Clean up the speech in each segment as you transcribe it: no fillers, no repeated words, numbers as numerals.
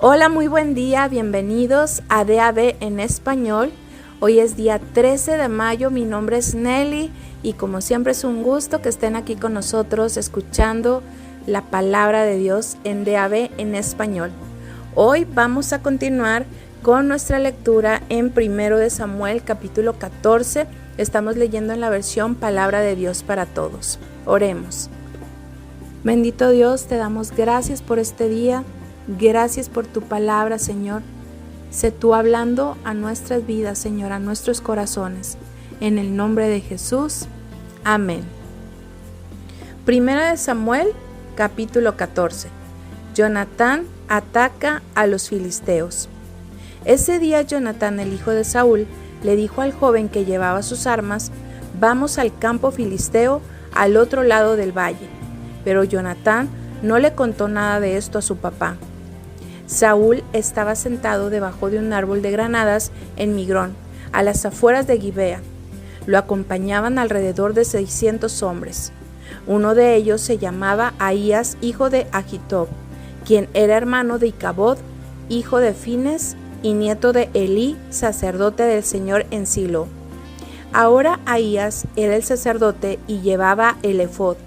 Hola, muy buen día, bienvenidos a DAB en español. Hoy es día 13 de mayo, mi nombre es Nelly y como siempre es un gusto que estén aquí con nosotros escuchando la palabra de Dios en DAB en español. Hoy vamos a continuar con nuestra lectura en 1 de Samuel capítulo 14. Estamos leyendo en la versión Palabra de Dios para Todos. Oremos. Bendito Dios, te damos gracias por este día. Gracias por tu palabra, Señor. Sé tú hablando a nuestras vidas, Señor, a nuestros corazones. En el nombre de Jesús. Amén. 1 de Samuel, capítulo 14. Jonatán ataca a los filisteos. Ese día Jonatán, el hijo de Saúl, le dijo al joven que llevaba sus armas: vamos al campo filisteo al otro lado del valle. Pero Jonatán no le contó nada de esto a su papá. Saúl estaba sentado debajo de un árbol de granadas en Migrón, a las afueras de Gibea. Lo acompañaban alrededor de 600 hombres. Uno de ellos se llamaba Ahías, hijo de Ahitob, quien era hermano de Icabod, hijo de Fines, y nieto de Elí, sacerdote del Señor en Silo. Ahora Ahías era el sacerdote y llevaba el efod.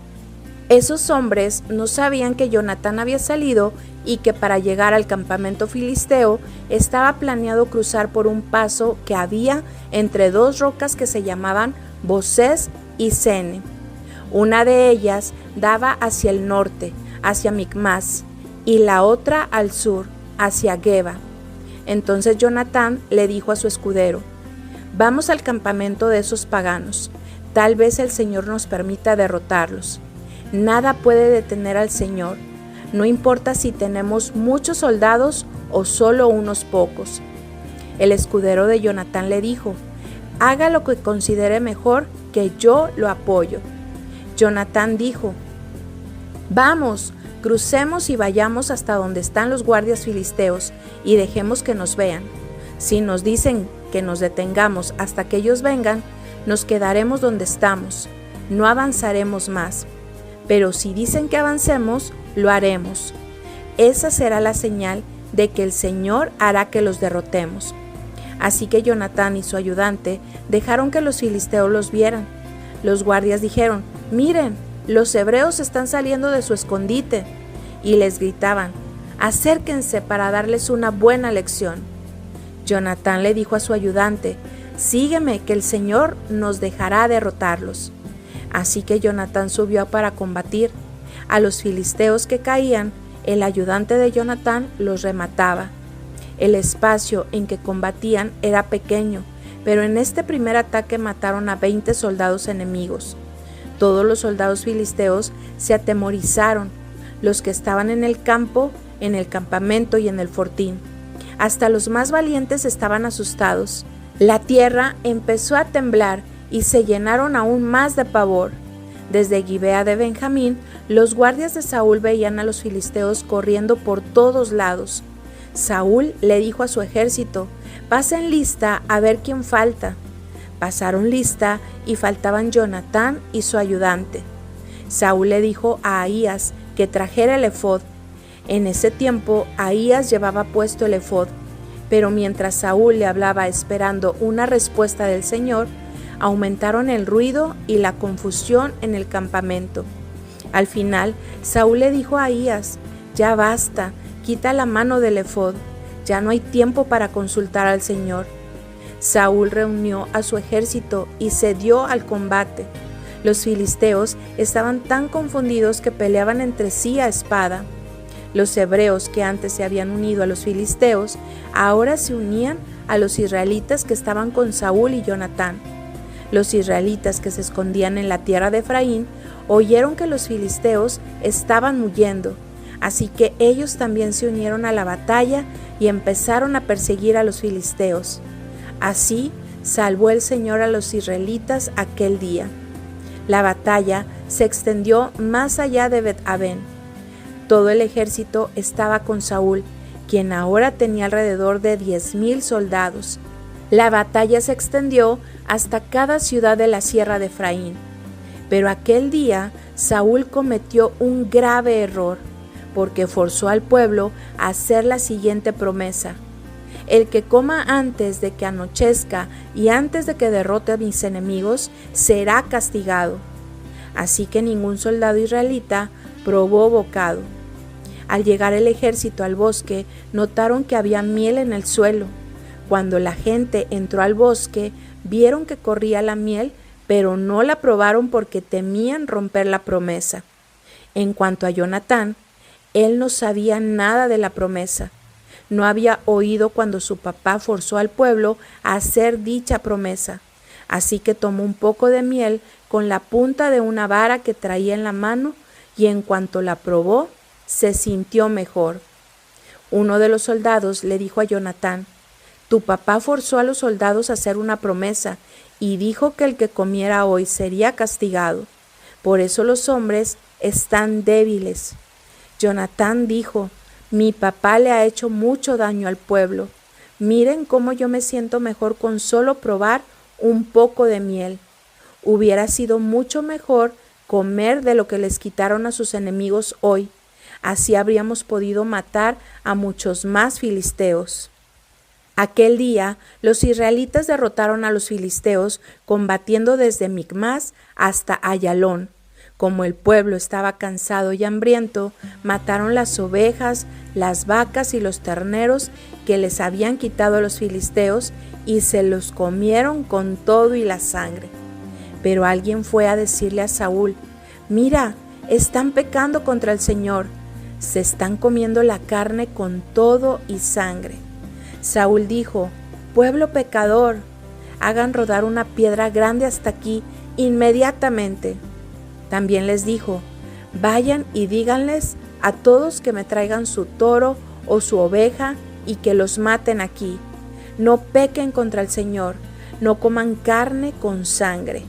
Esos hombres no sabían que Jonatán había salido y que para llegar al campamento filisteo estaba planeado cruzar por un paso que había entre dos rocas que se llamaban Bosés y Sene. Una de ellas daba hacia el norte, hacia Micmas, y la otra al sur, hacia Geba. Entonces Jonatán le dijo a su escudero: vamos al campamento de esos paganos, tal vez el Señor nos permita derrotarlos. Nada puede detener al Señor, no importa si tenemos muchos soldados o solo unos pocos. El escudero de Jonatán le dijo: haga lo que considere mejor, que yo lo apoyo. Jonatán dijo: vamos, crucemos y vayamos hasta donde están los guardias filisteos y dejemos que nos vean. Si nos dicen que nos detengamos hasta que ellos vengan, nos quedaremos donde estamos, no avanzaremos más. Pero si dicen que avancemos, lo haremos. Esa será la señal de que el Señor hará que los derrotemos. Así que Jonatán y su ayudante dejaron que los filisteos los vieran. Los guardias dijeron: miren, los hebreos están saliendo de su escondite. Y les gritaban: acérquense para darles una buena lección. Jonatán le dijo a su ayudante: sígueme, que el Señor nos dejará derrotarlos. Así que Jonatán subió para combatir. A los filisteos que caían, el ayudante de Jonatán los remataba. El espacio en que combatían era pequeño, pero en este primer ataque mataron a 20 soldados enemigos. Todos los soldados filisteos se atemorizaron, los que estaban en el campo, en el campamento y en el fortín. Hasta los más valientes estaban asustados. La tierra empezó a temblar y se llenaron aún más de pavor. Desde Gibea de Benjamín, los guardias de Saúl veían a los filisteos corriendo por todos lados. Saúl le dijo a su ejército: pasen lista a ver quién falta. Pasaron lista y faltaban Jonatán y su ayudante. Saúl le dijo a Ahías que trajera el efod. En ese tiempo Ahías llevaba puesto el efod, pero mientras Saúl le hablaba esperando una respuesta del Señor, aumentaron el ruido y la confusión en el campamento. Al final, Saúl le dijo a Ahías: ya basta, quita la mano del efod, ya no hay tiempo para consultar al Señor. Saúl reunió a su ejército y se dio al combate. Los filisteos estaban tan confundidos que peleaban entre sí a espada. Los hebreos que antes se habían unido a los filisteos, ahora se unían a los israelitas que estaban con Saúl y Jonatán. Los israelitas que se escondían en la tierra de Efraín oyeron que los filisteos estaban huyendo, así que ellos también se unieron a la batalla y empezaron a perseguir a los filisteos. Así salvó el Señor a los israelitas aquel día. La batalla se extendió más allá de Bet-Aven. Todo el ejército estaba con Saúl, quien ahora tenía alrededor de 10,000 soldados. La batalla se extendió hasta cada ciudad de la sierra de Efraín. Pero aquel día Saúl cometió un grave error, porque forzó al pueblo a hacer la siguiente promesa: el que coma antes de que anochezca y antes de que derrote a mis enemigos será castigado. Así que ningún soldado israelita probó bocado. Al llegar el ejército al bosque, notaron que había miel en el suelo. Cuando la gente entró al bosque, vieron que corría la miel, pero no la probaron porque temían romper la promesa. En cuanto a Jonatán, él no sabía nada de la promesa. No había oído cuando su papá forzó al pueblo a hacer dicha promesa. Así que tomó un poco de miel con la punta de una vara que traía en la mano y en cuanto la probó, se sintió mejor. Uno de los soldados le dijo a Jonatán: tu papá forzó a los soldados a hacer una promesa y dijo que el que comiera hoy sería castigado. Por eso los hombres están débiles. Jonatán dijo: mi papá le ha hecho mucho daño al pueblo. Miren cómo yo me siento mejor con solo probar un poco de miel. Hubiera sido mucho mejor comer de lo que les quitaron a sus enemigos hoy. Así habríamos podido matar a muchos más filisteos. Aquel día, los israelitas derrotaron a los filisteos, combatiendo desde Micmas hasta Ayalón. Como el pueblo estaba cansado y hambriento, mataron las ovejas, las vacas y los terneros que les habían quitado a los filisteos y se los comieron con todo y la sangre. Pero alguien fue a decirle a Saúl: mira, están pecando contra el Señor, se están comiendo la carne con todo y sangre. Saúl dijo: pueblo pecador, hagan rodar una piedra grande hasta aquí inmediatamente. También les dijo: vayan y díganles a todos que me traigan su toro o su oveja y que los maten aquí. No pequen contra el Señor, no coman carne con sangre.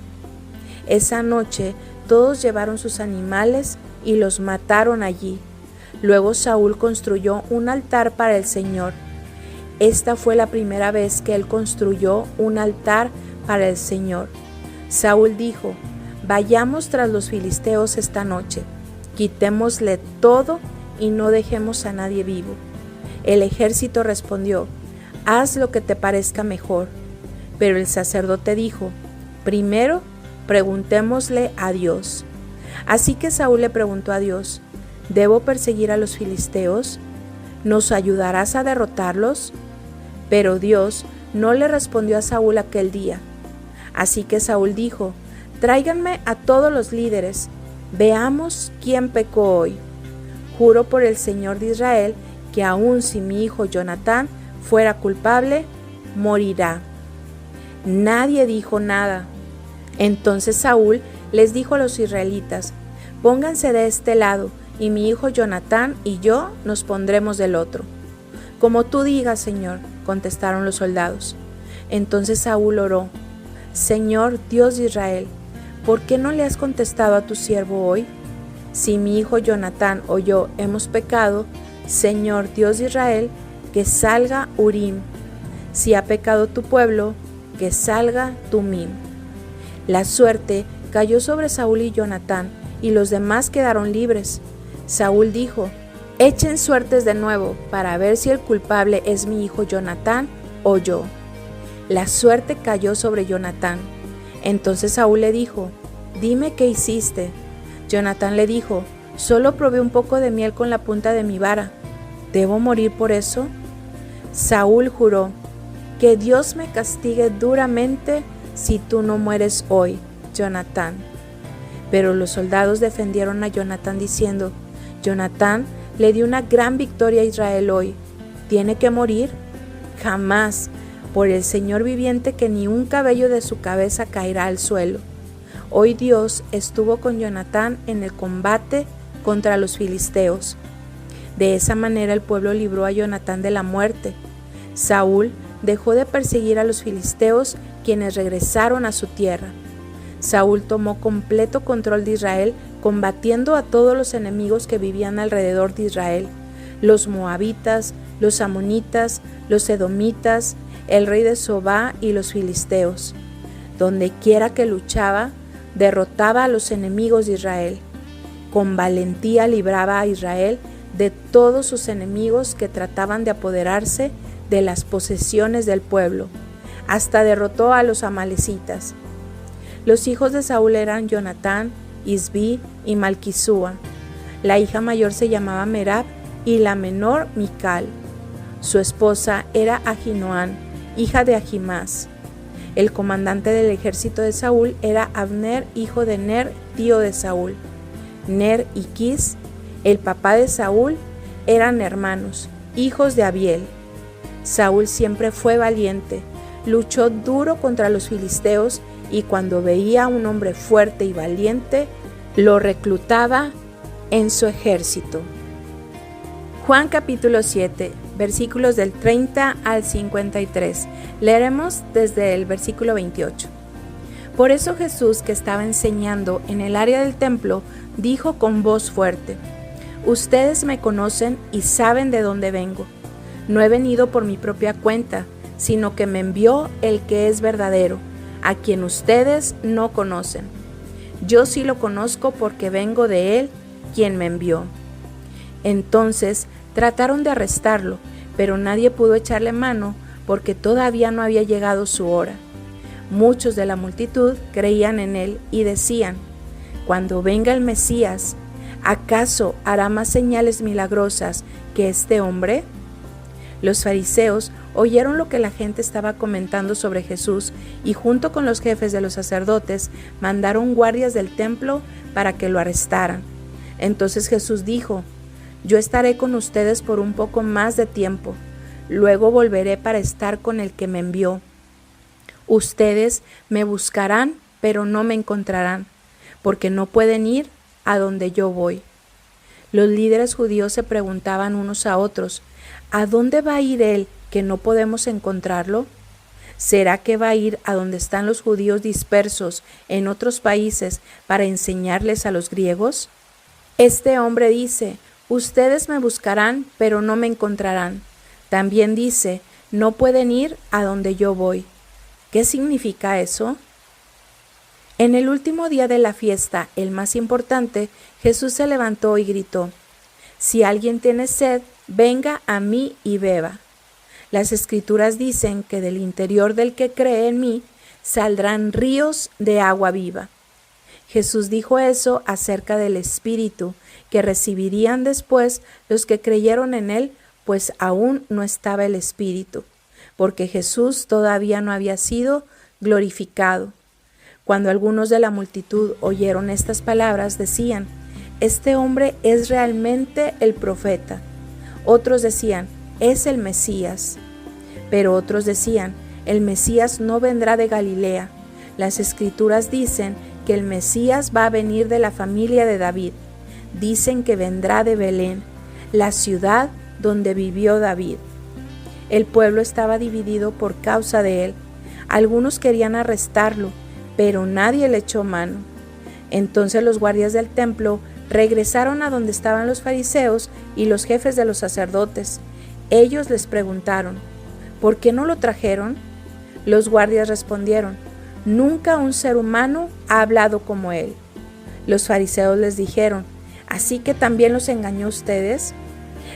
Esa noche todos llevaron sus animales y los mataron allí. Luego Saúl construyó un altar para el Señor. Esta fue la primera vez que él construyó un altar para el Señor. Saúl dijo: vayamos tras los filisteos esta noche, quitémosle todo y no dejemos a nadie vivo. El ejército respondió: haz lo que te parezca mejor. Pero el sacerdote dijo: primero preguntémosle a Dios. Así que Saúl le preguntó a Dios: ¿debo perseguir a los filisteos? ¿Nos ayudarás a derrotarlos? Pero Dios no le respondió a Saúl aquel día. Así que Saúl dijo: tráiganme a todos los líderes, veamos quién pecó hoy. Juro por el Señor de Israel que aun si mi hijo Jonatán fuera culpable, morirá. Nadie dijo nada. Entonces Saúl les dijo a los israelitas: pónganse de este lado, y mi hijo Jonatán y yo nos pondremos del otro. Como tú digas, Señor, contestaron los soldados. Entonces Saúl oró: Señor, Dios de Israel, ¿por qué no le has contestado a tu siervo hoy? Si mi hijo Jonatán o yo hemos pecado, Señor, Dios de Israel, que salga Urim. Si ha pecado tu pueblo, que salga Tumim. La suerte cayó sobre Saúl y Jonatán, y los demás quedaron libres. Saúl dijo: echen suertes de nuevo para ver si el culpable es mi hijo Jonatán o yo. La suerte cayó sobre Jonatán. Entonces Saúl le dijo: dime qué hiciste. Jonatán le dijo: solo probé un poco de miel con la punta de mi vara. ¿Debo morir por eso? Saúl juró: que Dios me castigue duramente si tú no mueres hoy, Jonatán. Pero los soldados defendieron a Jonatán diciendo: Jonatán le dio una gran victoria a Israel hoy. ¿Tiene que morir? Jamás, por el Señor viviente, que ni un cabello de su cabeza caerá al suelo. Hoy Dios estuvo con Jonatán en el combate contra los filisteos. De esa manera el pueblo libró a Jonatán de la muerte. Saúl dejó de perseguir a los filisteos, quienes regresaron a su tierra. Saúl tomó completo control de Israel, combatiendo a todos los enemigos que vivían alrededor de Israel: los moabitas, los amonitas, los edomitas, el rey de Sobá y los filisteos. Donde quiera que luchaba, derrotaba a los enemigos de Israel. Con valentía libraba a Israel de todos sus enemigos que trataban de apoderarse de las posesiones del pueblo. Hasta derrotó a los amalecitas. Los hijos de Saúl eran Jonatán, Isbi y Malquisúa. La hija mayor se llamaba Merab y la menor Mical. Su esposa era Ahinoam, hija de Ahimás. El comandante del ejército de Saúl era Abner, hijo de Ner, tío de Saúl. Ner y Quis, el papá de Saúl, eran hermanos, hijos de Abiel. Saúl siempre fue valiente, luchó duro contra los filisteos y cuando veía a un hombre fuerte y valiente, lo reclutaba en su ejército. Juan capítulo 7, versículos del 30 al 53. Leeremos desde el versículo 28. Por eso Jesús, que estaba enseñando en el área del templo, dijo con voz fuerte: Ustedes me conocen y saben de dónde vengo. No he venido por mi propia cuenta, sino que me envió el que es verdadero, a quien ustedes no conocen. Yo sí lo conozco porque vengo de él, quien me envió. Entonces trataron de arrestarlo, pero nadie pudo echarle mano porque todavía no había llegado su hora. Muchos de la multitud creían en él y decían: Cuando venga el Mesías, ¿acaso hará más señales milagrosas que este hombre? Los fariseos oyeron lo que la gente estaba comentando sobre Jesús y junto con los jefes de los sacerdotes mandaron guardias del templo para que lo arrestaran. Entonces Jesús dijo: Yo estaré con ustedes por un poco más de tiempo, luego volveré para estar con el que me envió. Ustedes me buscarán, pero no me encontrarán, porque no pueden ir a donde yo voy. Los líderes judíos se preguntaban unos a otros: ¿A dónde va a ir él que no podemos encontrarlo? ¿Será que va a ir a donde están los judíos dispersos en otros países para enseñarles a los griegos? Este hombre dice: Ustedes me buscarán, pero no me encontrarán. También dice: No pueden ir a donde yo voy. ¿Qué significa eso? En el último día de la fiesta, el más importante, Jesús se levantó y gritó: Si alguien tiene sed, venga a mí y beba. Las Escrituras dicen que del interior del que cree en mí saldrán ríos de agua viva. Jesús dijo eso acerca del Espíritu que recibirían después los que creyeron en él, pues aún no estaba el Espíritu, porque Jesús todavía no había sido glorificado. Cuando algunos de la multitud oyeron estas palabras, decían: Este hombre es realmente el profeta. Otros decían: Es el Mesías. Pero otros decían: El Mesías no vendrá de Galilea. Las Escrituras dicen que el Mesías va a venir de la familia de David. Dicen que vendrá de Belén, la ciudad donde vivió David. El pueblo estaba dividido por causa de él. Algunos querían arrestarlo, pero nadie le echó mano. Entonces los guardias del templo regresaron a donde estaban los fariseos y los jefes de los sacerdotes. Ellos les preguntaron: ¿Por qué no lo trajeron? Los guardias respondieron: Nunca un ser humano ha hablado como él. Los fariseos les dijeron: ¿Así que también los engañó ustedes?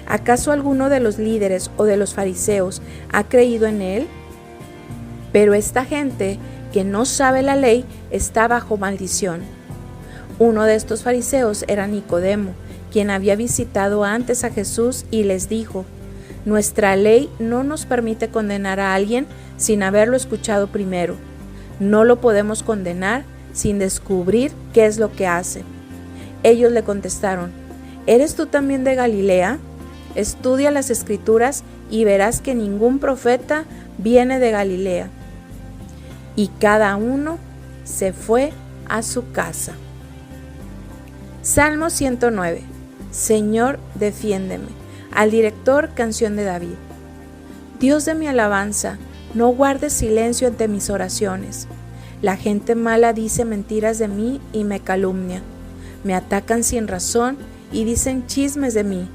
¿Acaso alguno de los líderes o de los fariseos ha creído en él? Pero esta gente que no sabe la ley está bajo maldición. Uno de estos fariseos era Nicodemo, quien había visitado antes a Jesús y les dijo: Nuestra ley no nos permite condenar a alguien sin haberlo escuchado primero. No lo podemos condenar sin descubrir qué es lo que hace. Ellos le contestaron: ¿Eres tú también de Galilea? Estudia las Escrituras y verás que ningún profeta viene de Galilea. Y cada uno se fue a su casa. Salmo 109. Señor, defiéndeme. Al director, canción de David. Dios de mi alabanza, no guardes silencio ante mis oraciones. La gente mala dice mentiras de mí y me calumnia. Me atacan sin razón y dicen chismes de mí.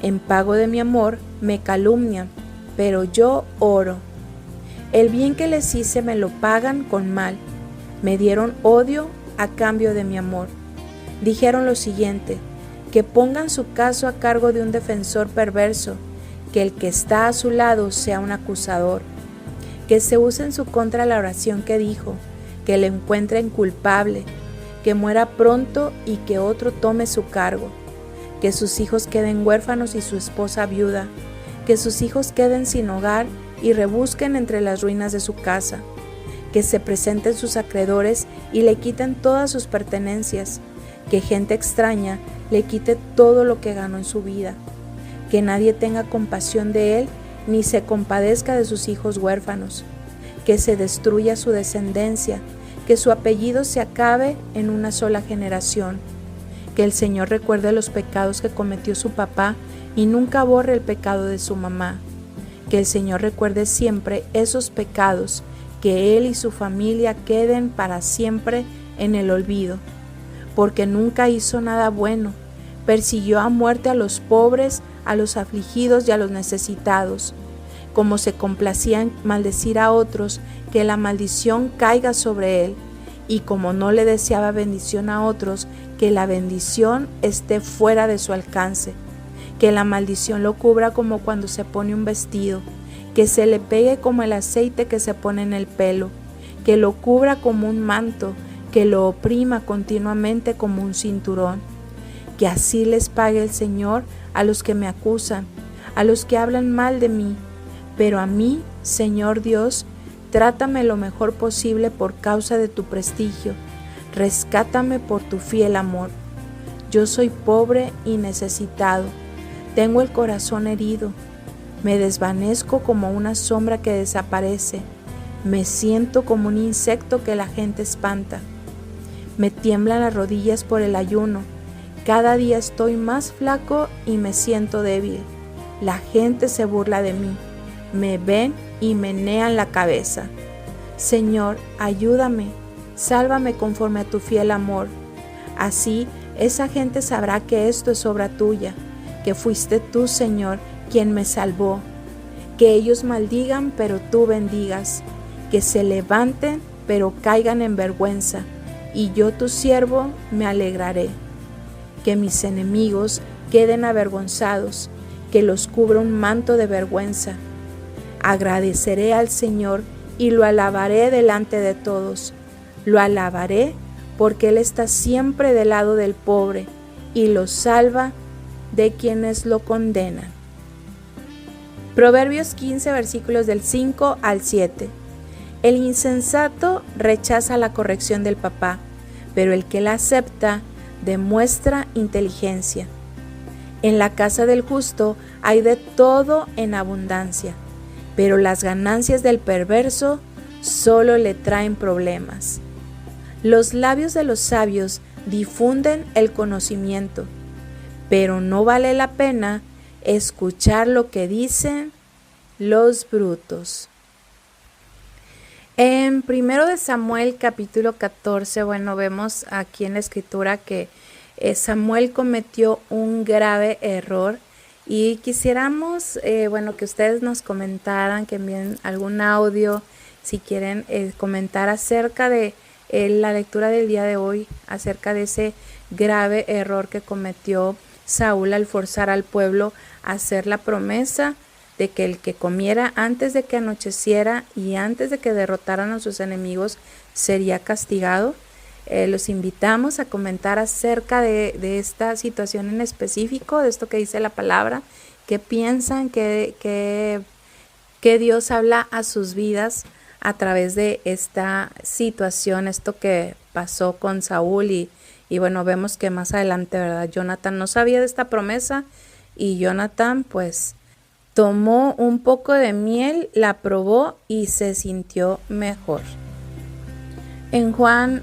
En pago de mi amor me calumnian, pero yo oro. El bien que les hice me lo pagan con mal. Me dieron odio a cambio de mi amor. Dijeron lo siguiente: que pongan su caso a cargo de un defensor perverso, que el que está a su lado sea un acusador, que se use en su contra la oración que dijo, que le encuentren culpable, que muera pronto y que otro tome su cargo, que sus hijos queden huérfanos y su esposa viuda, que sus hijos queden sin hogar y rebusquen entre las ruinas de su casa, que se presenten sus acreedores y le quiten todas sus pertenencias, que gente extraña le quite todo lo que ganó en su vida, que nadie tenga compasión de él ni se compadezca de sus hijos huérfanos, que se destruya su descendencia, que su apellido se acabe en una sola generación, que el Señor recuerde los pecados que cometió su papá y nunca borre el pecado de su mamá, que el Señor recuerde siempre esos pecados, que él y su familia queden para siempre en el olvido, porque nunca hizo nada bueno, persiguió a muerte a los pobres, a los afligidos y a los necesitados. Como se complacía en maldecir a otros, que la maldición caiga sobre él, y como no le deseaba bendición a otros, que la bendición esté fuera de su alcance, que la maldición lo cubra como cuando se pone un vestido, que se le pegue como el aceite que se pone en el pelo, que lo cubra como un manto, que lo oprima continuamente como un cinturón, que así les pague el Señor a los que me acusan, a los que hablan mal de mí, pero a mí, Señor Dios, trátame lo mejor posible por causa de tu prestigio, rescátame por tu fiel amor. Yo soy pobre y necesitado, tengo el corazón herido, me desvanezco como una sombra que desaparece, me siento como un insecto que la gente espanta. Me tiemblan las rodillas por el ayuno, cada día estoy más flaco y me siento débil. La gente se burla de mí, me ven y menean la cabeza. Señor, ayúdame, sálvame conforme a tu fiel amor. Así esa gente sabrá que esto es obra tuya, que fuiste tú, Señor, quien me salvó. Que ellos maldigan, pero tú bendigas, que se levanten, pero caigan en vergüenza, y yo, tu siervo, me alegraré. Que mis enemigos queden avergonzados, que los cubra un manto de vergüenza. Agradeceré al Señor y lo alabaré delante de todos. Lo alabaré porque Él está siempre del lado del pobre y lo salva de quienes lo condenan. Proverbios 15, versículos del 5 al 7. El insensato rechaza la corrección del papá, pero el que la acepta demuestra inteligencia. En la casa del justo hay de todo en abundancia, pero las ganancias del perverso solo le traen problemas. Los labios de los sabios difunden el conocimiento, pero no vale la pena escuchar lo que dicen los brutos. En 1 de Samuel capítulo 14, vemos aquí en la escritura que Samuel cometió un grave error y quisiéramos, que ustedes nos comentaran, que envíen algún audio, si quieren comentar acerca de la lectura del día de hoy, acerca de ese grave error que cometió Saúl al forzar al pueblo a hacer la promesa de que el que comiera antes de que anocheciera y antes de que derrotaran a sus enemigos sería castigado. Los invitamos a comentar acerca de esta situación en específico, de esto que dice la palabra, qué piensan, que Dios habla a sus vidas a través de esta situación, esto que pasó con Saúl y vemos que más adelante, ¿verdad? Jonatán no sabía de esta promesa y Jonatán pues tomó un poco de miel, la probó y se sintió mejor. En Juan,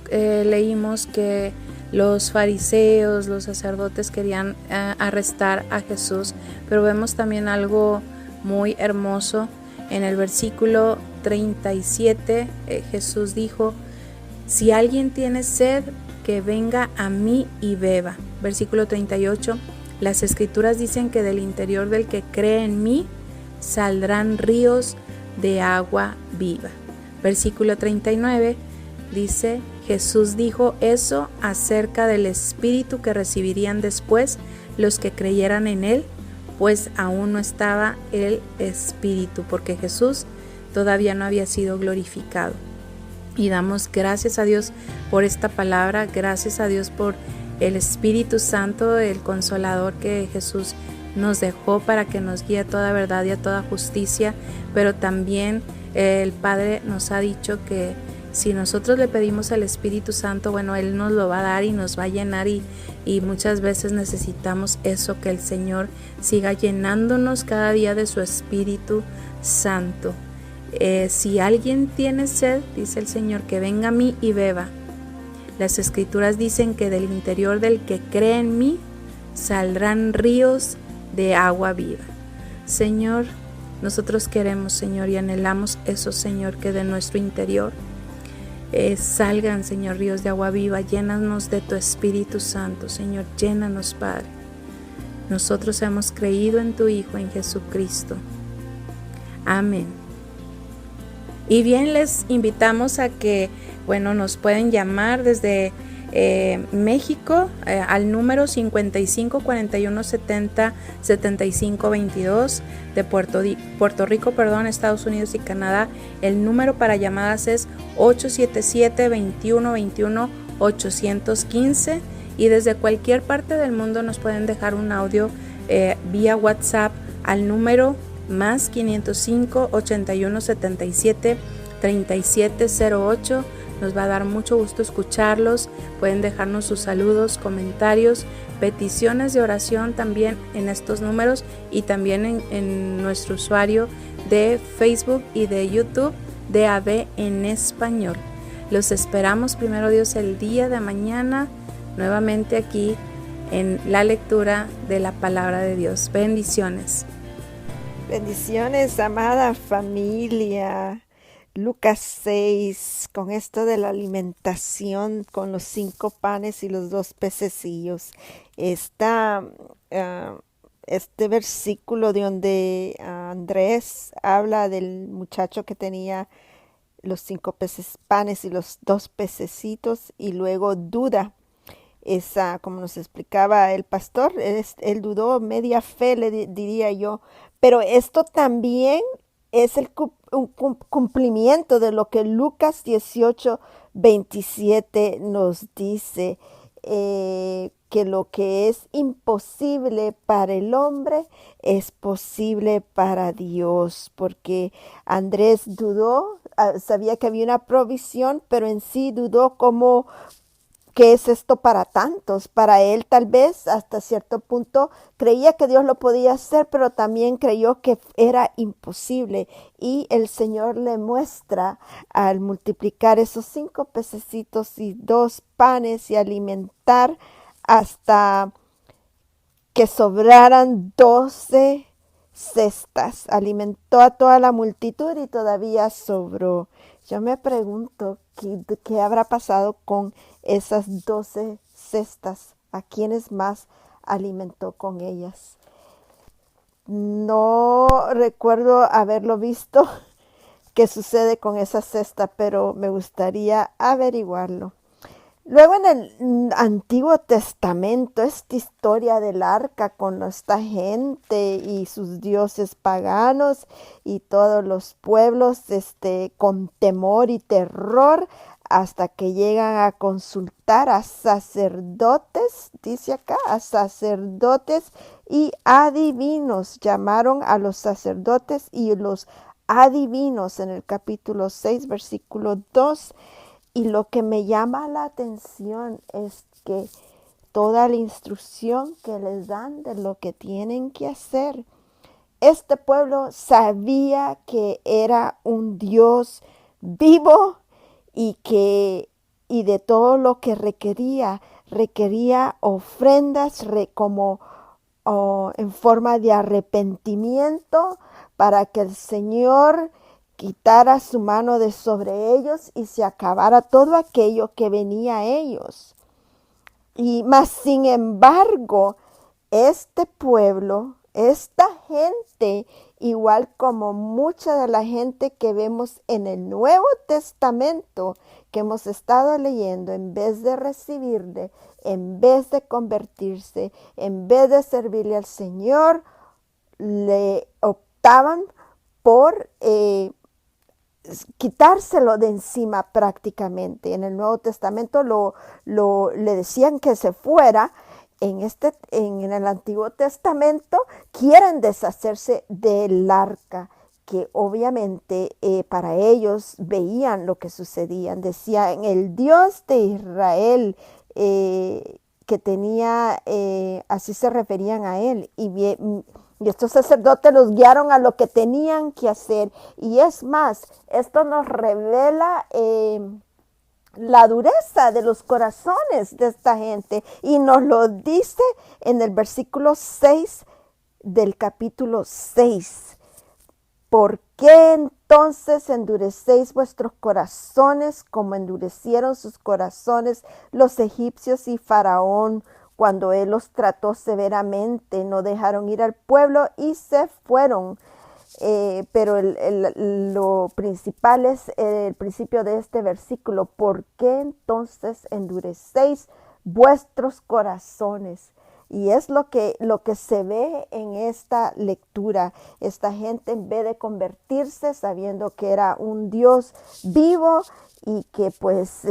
leímos que los fariseos, los sacerdotes querían arrestar a Jesús, pero vemos también algo muy hermoso. En el versículo 37, Jesús dijo: si alguien tiene sed, que venga a mí y beba. Versículo 38, las escrituras dicen que del interior del que cree en mí saldrán ríos de agua viva. Versículo 39 dice: Jesús dijo eso acerca del Espíritu que recibirían después los que creyeran en Él, pues aún no estaba el Espíritu, porque Jesús todavía no había sido glorificado. Y damos gracias a Dios por esta palabra, gracias a Dios por el Espíritu Santo, el Consolador que Jesús nos dejó para que nos guíe a toda verdad y a toda justicia, pero también el Padre nos ha dicho que si nosotros le pedimos al Espíritu Santo, bueno, Él nos lo va a dar y nos va a llenar y muchas veces necesitamos eso, que el Señor siga llenándonos cada día de su Espíritu Santo. Si alguien tiene sed, dice el Señor, que venga a mí y beba. Las Escrituras dicen que del interior del que cree en mí saldrán ríos de agua viva. Señor, nosotros queremos, Señor, y anhelamos eso, Señor, que de nuestro interior salgan, Señor, ríos de agua viva. Llénanos de tu Espíritu Santo, Señor, llénanos, Padre. Nosotros hemos creído en tu Hijo, en Jesucristo. Amén. Y bien, les invitamos a que, bueno, nos pueden llamar desde México al número 55 41 70 75 22, de Puerto Rico, Estados Unidos y Canadá. El número para llamadas es 877 21 21 815, y desde cualquier parte del mundo nos pueden dejar un audio vía WhatsApp al número más 505 81 77 3708. Nos va a dar mucho gusto escucharlos. Pueden dejarnos sus saludos, comentarios, peticiones de oración también en estos números, y también en nuestro usuario de Facebook y de YouTube de AB en Español. Los esperamos, primero Dios, el día de mañana nuevamente aquí en la lectura de la palabra de Dios. Bendiciones. Bendiciones, amada familia. Lucas 6, con esto de la alimentación con los 5 panes y los 2 pececillos. Este versículo de donde Andrés habla del muchacho que tenía los 5 panes y los 2 pececitos, y luego duda. Como nos explicaba el pastor, él dudó, media fe, le diría yo. Pero esto también es un cumplimiento de lo que Lucas 18:27 nos dice, que lo que es imposible para el hombre es posible para Dios, porque Andrés dudó, sabía que había una provisión, pero en sí dudó cómo. ¿Qué es esto para tantos? Para él tal vez hasta cierto punto creía que Dios lo podía hacer, pero también creyó que era imposible. Y el Señor le muestra, al multiplicar esos 5 pececitos y 2 panes y alimentar hasta que sobraran 12 cestas. Alimentó a toda la multitud y todavía sobró. Yo me pregunto qué habrá pasado con esas 12 cestas. ¿A quiénes más alimentó con ellas? No recuerdo haberlo visto qué sucede con esa cesta, pero me gustaría averiguarlo. Luego en el Antiguo Testamento, esta historia del arca con esta gente y sus dioses paganos y todos los pueblos con temor y terror, hasta que llegan a consultar a sacerdotes, dice acá, a sacerdotes y adivinos. Llamaron a los sacerdotes y los adivinos en el capítulo 6, versículo 2. Y lo que me llama la atención es que toda la instrucción que les dan de lo que tienen que hacer. Este pueblo sabía que era un Dios vivo y de todo lo que requería ofrendas en forma de arrepentimiento, para que el Señor quitara su mano de sobre ellos y se acabara todo aquello que venía a ellos. Y más sin embargo, este pueblo esta gente, igual como mucha de la gente que vemos en el Nuevo Testamento, que hemos estado leyendo, en vez de recibirle, en vez de convertirse, en vez de servirle al Señor, le optaban por quitárselo de encima prácticamente. En el Nuevo Testamento le decían que se fuera. En el Antiguo Testamento quieren deshacerse del arca, que obviamente para ellos veían lo que sucedía. Decían, el Dios de Israel, que tenía, así se referían a él, y estos sacerdotes los guiaron a lo que tenían que hacer. Y es más, esto nos revela la dureza de los corazones de esta gente, y nos lo dice en el versículo 6 del capítulo 6. ¿Por qué entonces endurecéis vuestros corazones como endurecieron sus corazones los egipcios y Faraón cuando él los trató severamente? No dejaron ir al pueblo y se fueron. Pero lo principal es el principio de este versículo. ¿Por qué entonces endurecéis vuestros corazones? Y es lo que se ve en esta lectura. Esta gente, en vez de convertirse, sabiendo que era un Dios vivo y que pues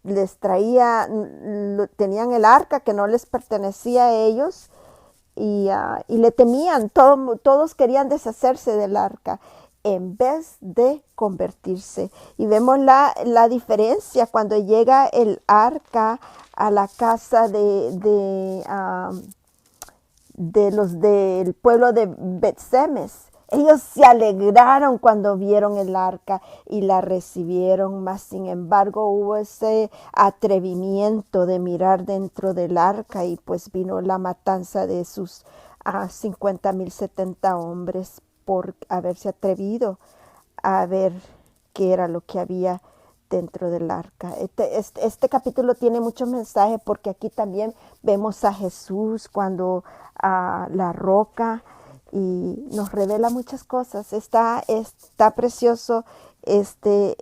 les traía, tenían el arca que no les pertenecía a ellos, y le temían, todos querían deshacerse del arca en vez de convertirse. Y vemos la diferencia cuando llega el arca a la casa de los del pueblo de Bet-Semes. Ellos se alegraron cuando vieron el arca y la recibieron, mas sin embargo hubo ese atrevimiento de mirar dentro del arca, y pues vino la matanza de sus 50,000, 70 hombres por haberse atrevido a ver qué era lo que había dentro del arca. Este capítulo tiene mucho mensaje, porque aquí también vemos a Jesús cuando la roca, y nos revela muchas cosas. Está precioso ese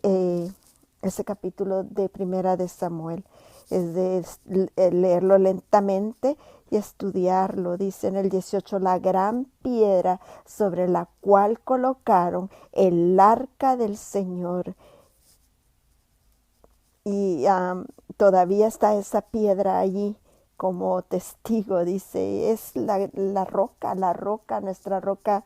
capítulo de Primera de Samuel. Es de leerlo lentamente y estudiarlo. Dice en el 18, la gran piedra sobre la cual colocaron el arca del Señor. Y todavía está esa piedra allí como testigo. Dice, es la roca, nuestra roca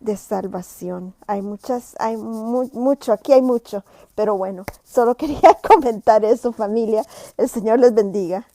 de salvación. Hay mucho, aquí hay mucho, pero bueno, solo quería comentar eso, familia. El Señor les bendiga.